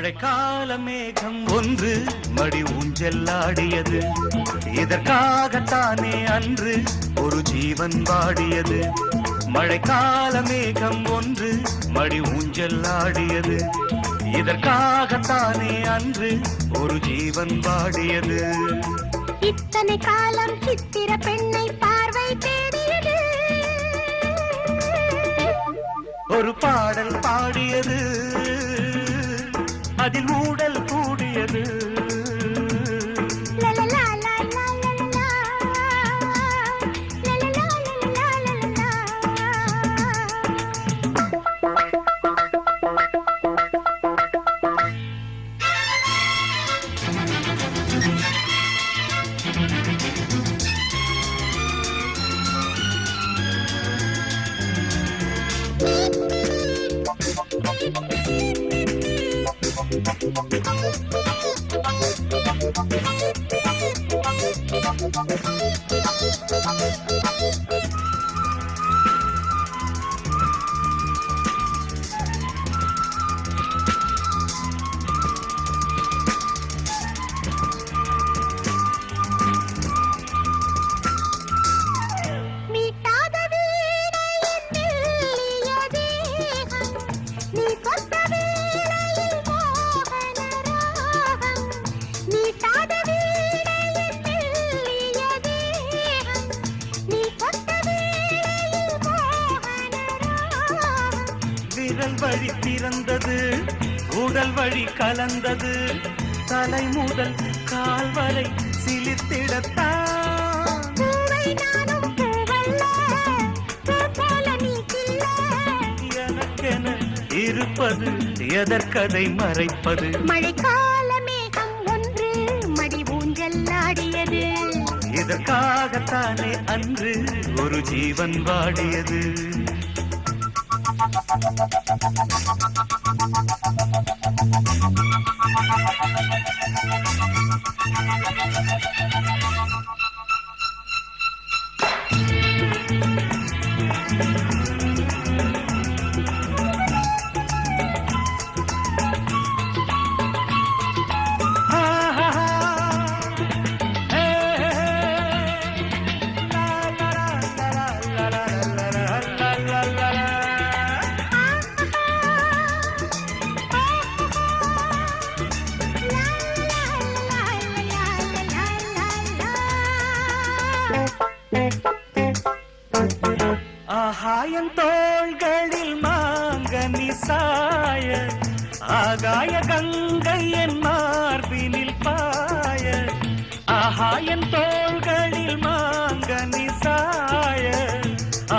மழைக்கால மேகம் ஒன்று மடி ஊஞ்செல்லாடியது. இதற்காகத்தானே அன்று ஒரு ஜீவன் வாடியது. மழைக்கால மேகம் ஒன்று மடி ஊஞ்செல்லாடியது. இதற்காகத்தானே அன்று ஒரு ஜீவன் வாடியது. இத்தனை காலம் சித்திர பெண்ணை பார்வை தேடியது. ஒரு பாடல் பாடியது, அதில் ஊடல் கூடியது. விரல் வழி பிறந்தது, உடல் வழி கலந்தது. தலை முதல் கால் வரை சிலித்திடத்தான். எனக்கென இருப்பது எதற்கதை மறைப்பது. மழைக்கால மேகம் ஒன்று மடி ஊஞ்செல்லாடியது. இதற்காகத்தானே அன்று ஒரு ஜீவன் வாடியது. ஆகாயன் தோள்களில் மாங்கனி சாய, ஆகாய கங்கை என் மார்பினில் பாய. ஆகாயன் தோள்களில் மாங்கனி சாய,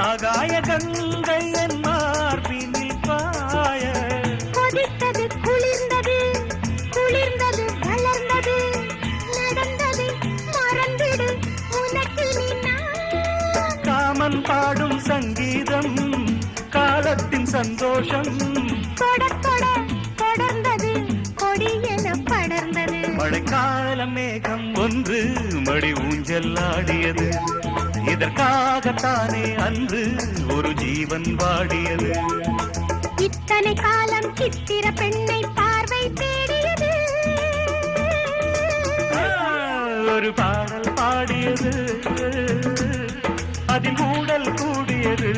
ஆகாய கங்கை என் மார்பினில் பாய. கொதித்தது குளிர்ந்தது, குளிர்ந்தது வளர்ந்தது, நடந்தது மறந்திடு உனக்கினி நான். காமன் பாடும் சங்கீதம், காலத்தின் சந்தோஷம். தொடர்ந்தது கொடி என படர்ந்தது. மழைக்கால மேகம் ஒன்று மடி ஊஞ்செல்லாடியது. இதற்காகத்தானே அன்று ஒரு ஜீவன் வாடியது. இத்தனை காலம் சித்திர பெண்ணை பார்வை தேடியது. ஒரு பாடல் பாடியது, அதில் ஊடல் கூடியது.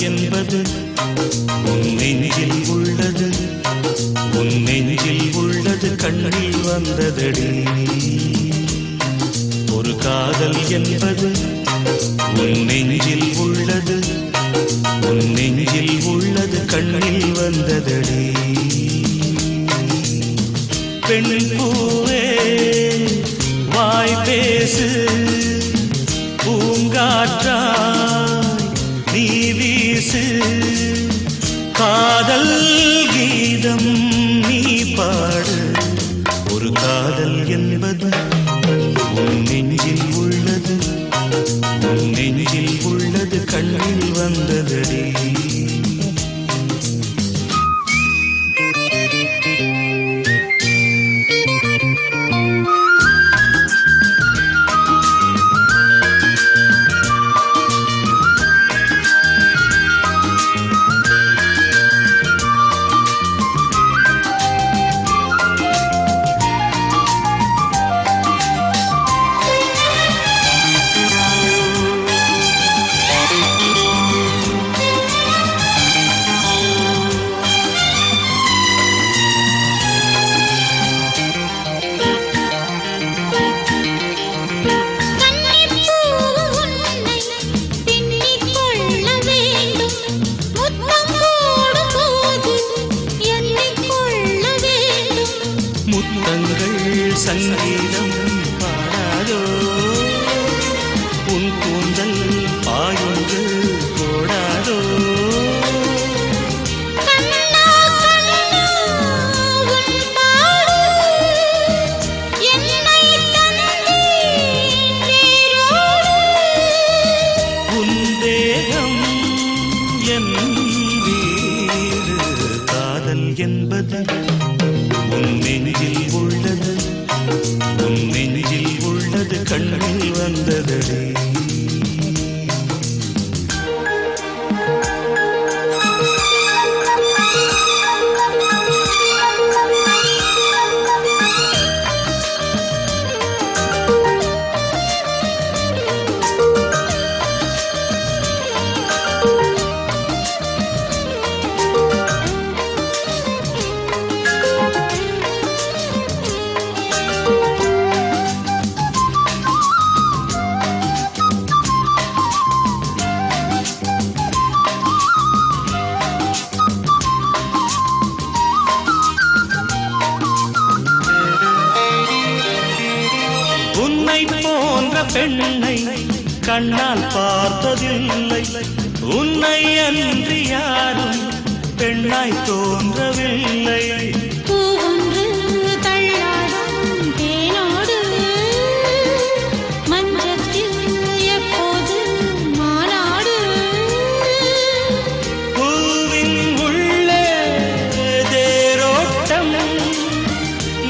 என்பது உன் நெஞ்சில் உள்ளது, உன் நெஞ்சில் உள்ளது கண்ணில் வந்ததடி. காதல் என்பது உன் நெஞ்சில் உள்ளது, உன் நெஞ்சில் உள்ளது கண்ணில் வந்ததடி. பெண் பூவே வாய் பேசு, பூங்காற்றாய் நீ வீசு, காதல் கீதம் நீ பாடு. ஒரு காதல் என்பது உன் நெஞ்சில் உள்ளது, உன் நெஞ்சில் உள்ளது கண்ணில் வந்ததடி. சங்கீதம் பாடாதோ உன் கூந்தல் பாயுங்கள் போடாதோ. உன் தேகம் என் வீடு, காதல் என்பது உன் நெஞ்சில் உள்ளது, உன் நெஞ்சில் உள்ளது கண்ணில் வந்ததடி. உன்னை போன்ற பெண்ணை கண்ணால் பார்த்ததில்லை, உன்னை அன்றி யாரும் பெண்ணாய் தோன்றவில்லை. பூவின் உள்ளே தேரோட்டம்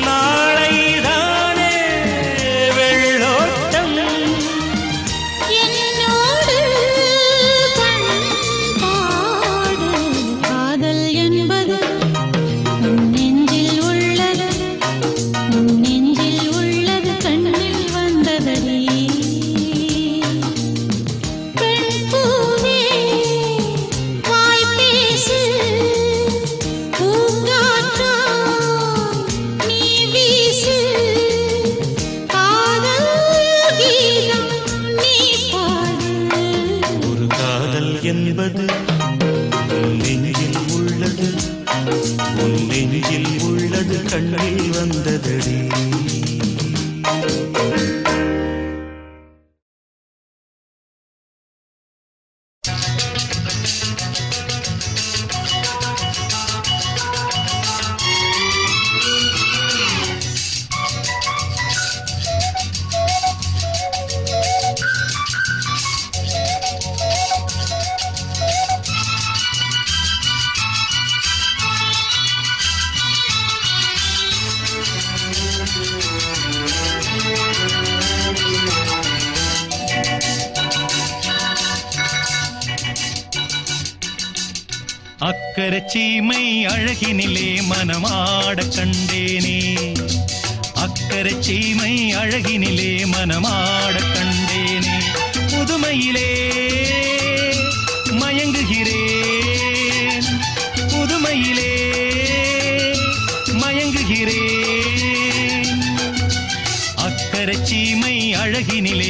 நாளைதானே வெள்ளோட்டம். காதல் என்பது உன் நெஞ்சில் உள்ளது, உன் நெஞ்சில் உள்ளது கண்ணில் வந்ததடி. பெண் பூவே வாய் பேசு, பூங்காற்றாய் நீ வீசு, காதல் கீதம் நீ பாடு. ஒரு காதல் என்பது உன் நெஞ்சில் உள்ளது, உன் நெஞ்சில் உள்ளது கண்ணில் வந்ததடி. அக்கரை சீமை அழகினிலே மனமாட கண்டேனே, அக்கரை சீமை அழகினிலே மனமாட கண்டேனே. புதுமையிலே மயங்குகிறேன், புதுமையிலே மயங்குகிறேன். அக்கரை சீமை அழகினிலே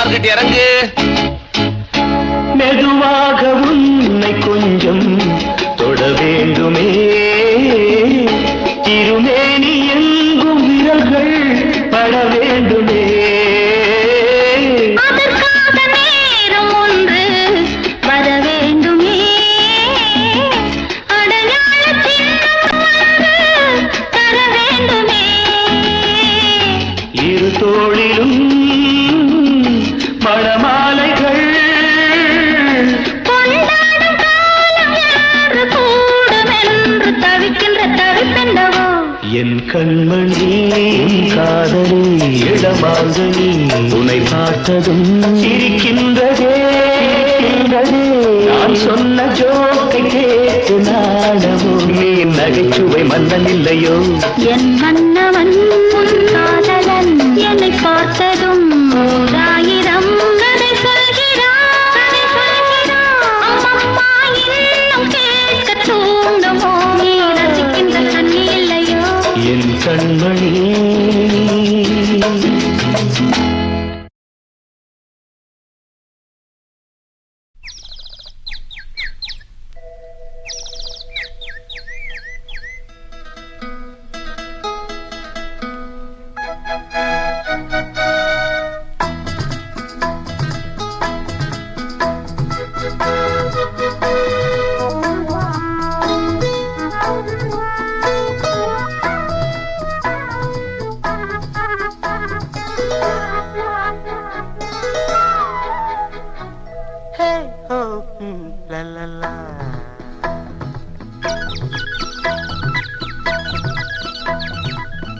மார்க்கெட் இறங்கு. மெதுவாக உன்னை கொஞ்சம் தொட வேண்டுமே, திருமேனி எங்கும் விரல்கள் பட வேண்டுமே. அதற்காக நேரம் ஒன்று வர வேண்டுமே, அடையாள சின்னம் ஒன்று தர வேண்டுமே. இரு தோளிலும் மணமாலைகள் கொண்டாடும் காலம் என்று கூடும் என்று தவிக்கின்ற தவிப்பெண்டவோ. என் கண்மணி காதலி இடமாங்கனி உன்னை பார்த்ததும் சிரிக்கின்றதே. நான் சொன்ன ஜோக்கை கேட்டு நாடவோ, நீ நகைச்சுவை மன்னன் இல்லையோ. என் மன்னவன் உன் காதலன் என்னை பார்த்ததும் ஓராயிரம் கதை சொல்கிறான். அம்மம்மா இன்னும் கேட்க தூண்டுமோ, நீ ரசிக்கின்ற கண்ணி இல்லையோ. என் கண்மணி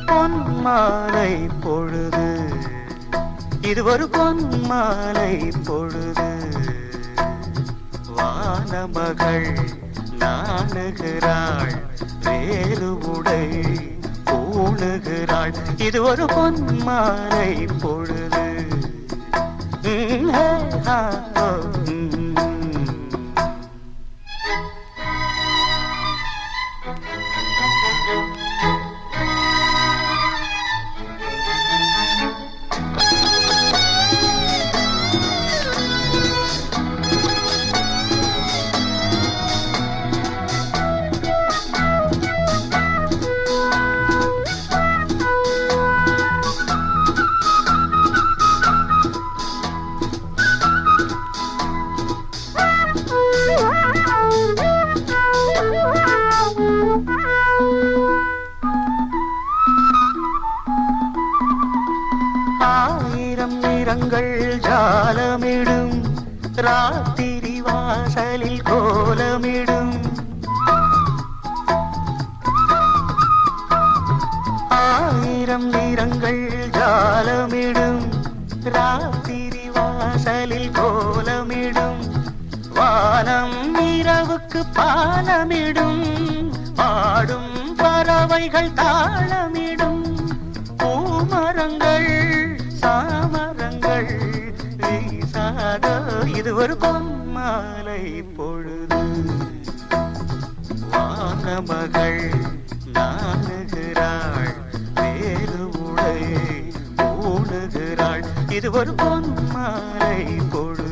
பொன்மாலை பொழுது, இது ஒரு பொன்மாலை பொழுது, வானமகள் நாணுகிறாள், வேறு உடை பூணுகிறாள். இது ஒரு பொன்மாலை பொழுது. ஆயிரம் நிறங்கள் ஜாலமிடும், ராத்திரி வாசலில் கோலமிடும். ஆயிரம் நிறங்கள் ஜாலமிடும், ராத்திரி வாசலில் கோலமிடும். வானம் இரவுக்கு பாலமிடும், பாடும் பறவைகள் தாளமிடும். பூமரங்கள் சாமரங்கள் வீசாத, இது ஒரு பொன்மாலை பொழுது. வானமகள் நாணுகிறாள், வேறு உடை பூணுகிறாள். இது ஒரு பொன்மாலை பொழுது.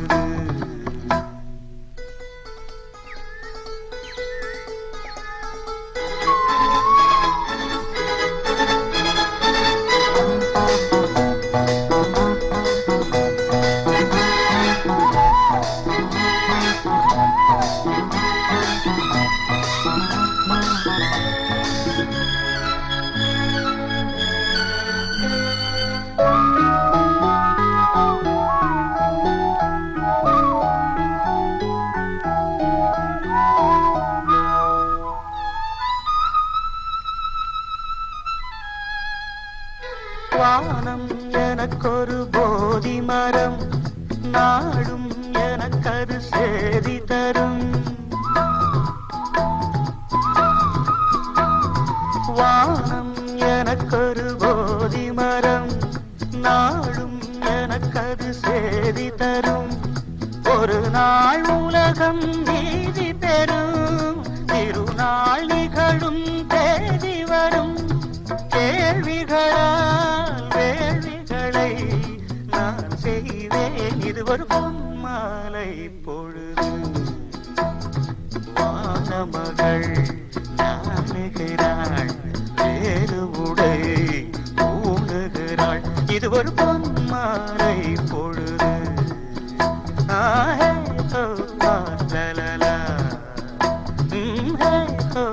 வானம் எனக்கொரு போதி மரம், நாடும் எனக்கது சேதி தரும். வானம் எனக்கொரு போதி மரம், நாடும் எனக்கது சேதி தரும். ஒரு நாள் உலகம் நீதி பெறும், திருநாள் நிகழும் தேதி வரும். கேள்விகளால் வேள்விகளை நான் செய்வேன், ஒரு பொன்மாலை பொழுது வானமகள் நாணுகிறாள் வேறு உடை ஊணுகிறாள் இது ஒரு பொன்மாலை பொழுது ஆஹே ஓ லலலா ஹே ஓ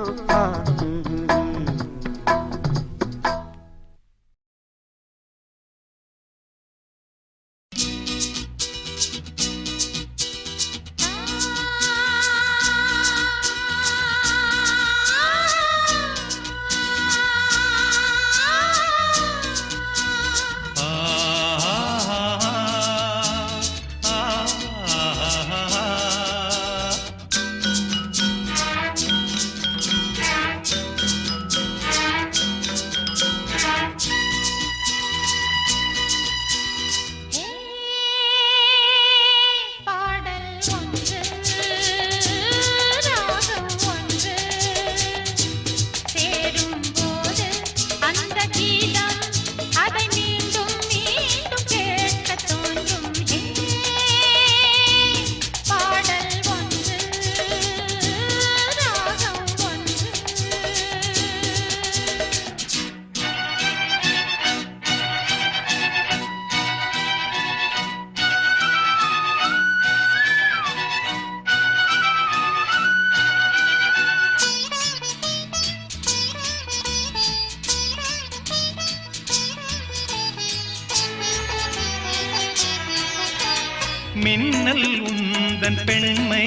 மின்னல் உந்தன் பெண்மை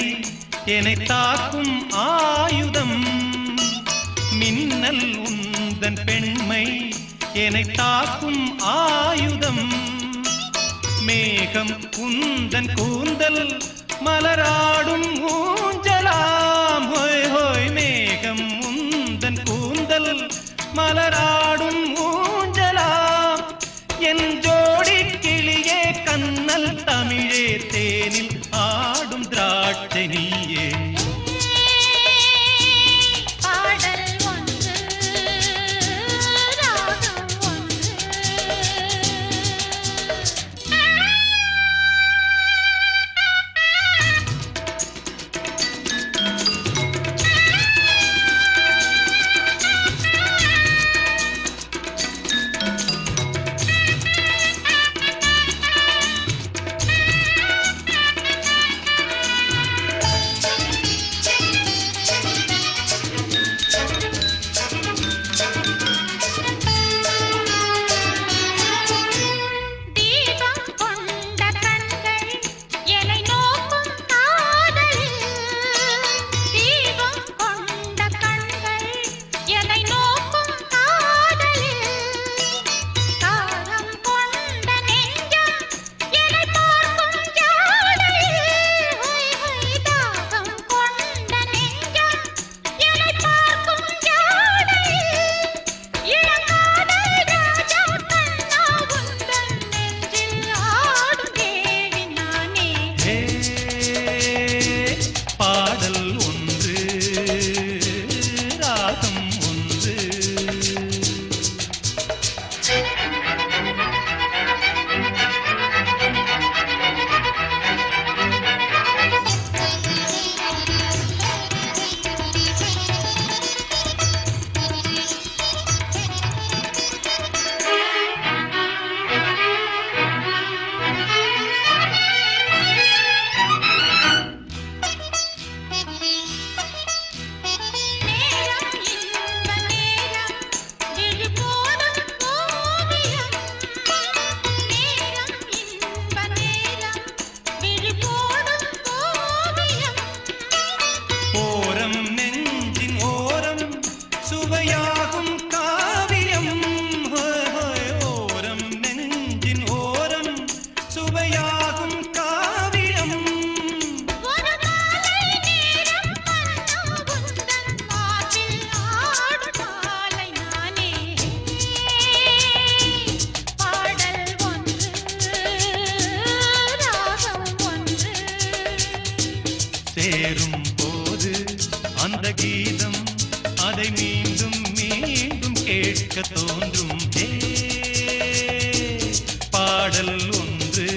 என்னை தாக்கும் ஆயுதம் மின்னல் உந்தன் பெண்மை என்னை தாக்கும் ஆயுதம் மேகம் உந்தன் கூந்தல் மலராடும் ஊஞ்சலாம் ஹோய் ஹோய் மேகம் உந்தன் கூந்தல் மலராடும் ஊஞ்சலாம் என் ஜோடி கிளியே கண்ணல் தமிழே தேனில் ஆடும் திராட்சை நீயே சேரும் போது அந்த கீதம் அதை மீண்டும் மீண்டும் கேட்க தோன்றும் பாடல் ஒன்று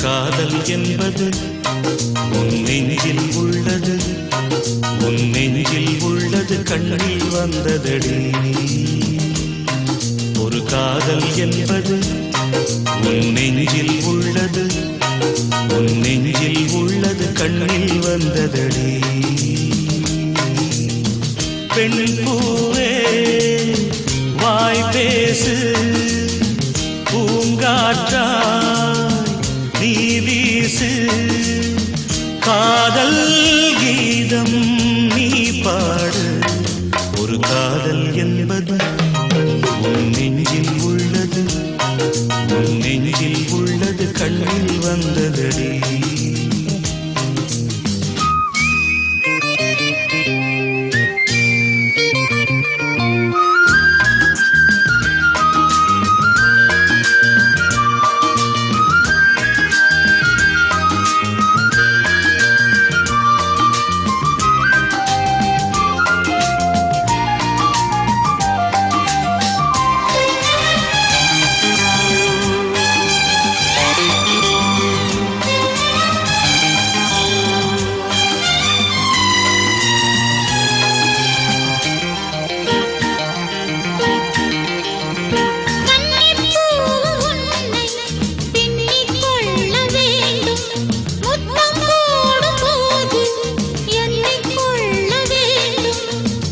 காதல் என்பது உன் நெஞ்சில் உள்ளது, உன் நெஞ்சில் உள்ளது கண்ணில் வந்ததடி. ஒரு காதல் என்பது உன் நெஞ்சில் உள்ளது, உன் நெஞ்சில் உள்ளது கண்ணில் வந்ததடி. பெண் பூவே வாய் பேசு, பூங்காற்றாய் நீ வீசு, காதல் கீதம் நீ பாடு. ஒரு காதல் என்பது உன் நெஞ்சில் உள்ளது, உன் நெஞ்சில் உள்ளது கண்ணில் வந்ததடி.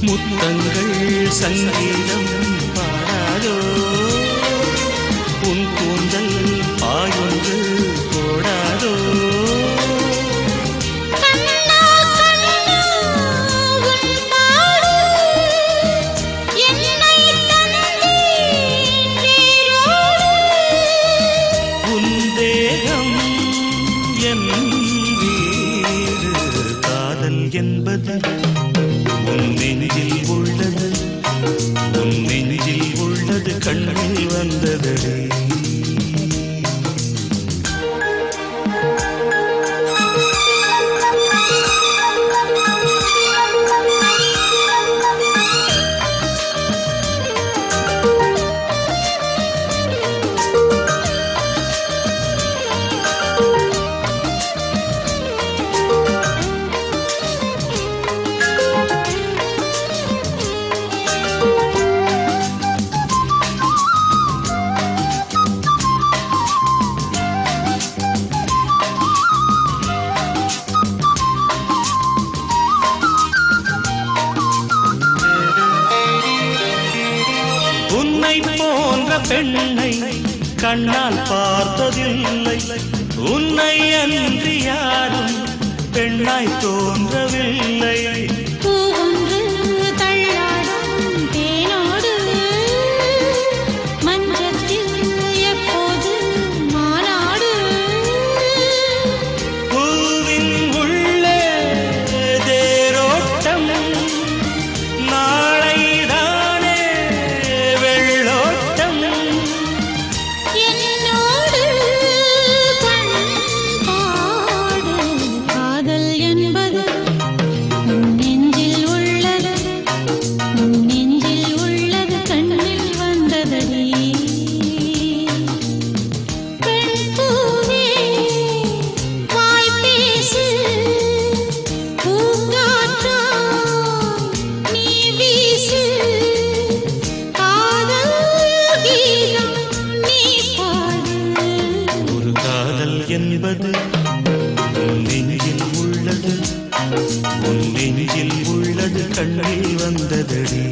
முத்தங்கள் சங்கீதம் பாடாதோ, உன் கூந்தல் பாயுங்கள் போடாதோ. உன் தேகம் என் வீடு. காதல் என்பது உன் நெஞ்சில் உள்ளது, உன் நெஞ்சில் உள்ளது கண்ணில் வந்ததடி. உன்னை போன்ற பெண்ணை கண்ணால் பார்த்ததில்லை, உன்னை அன்றி யாரும் பெண்ணாய் தோன்றவில்லை. பூவின் உள்ளே தேரோட்டம், நாளைதானே வெள்ளோட்டம். காதல் என்பது உன் நெஞ்சில் உள்ளது, உன் நெஞ்சில் உள்ளது கண்ணில் வந்ததடி. பெண் பூவே வாய் பேசு, பூங்காற்றாய் நீ வீசு, காதல் கீதம் நீ பாடு. ஒரு காதல் என்பது உன் நெஞ்சில் உள்ளது, உன் நெஞ்சில் உள்ளது கண்ணில் வந்ததடி.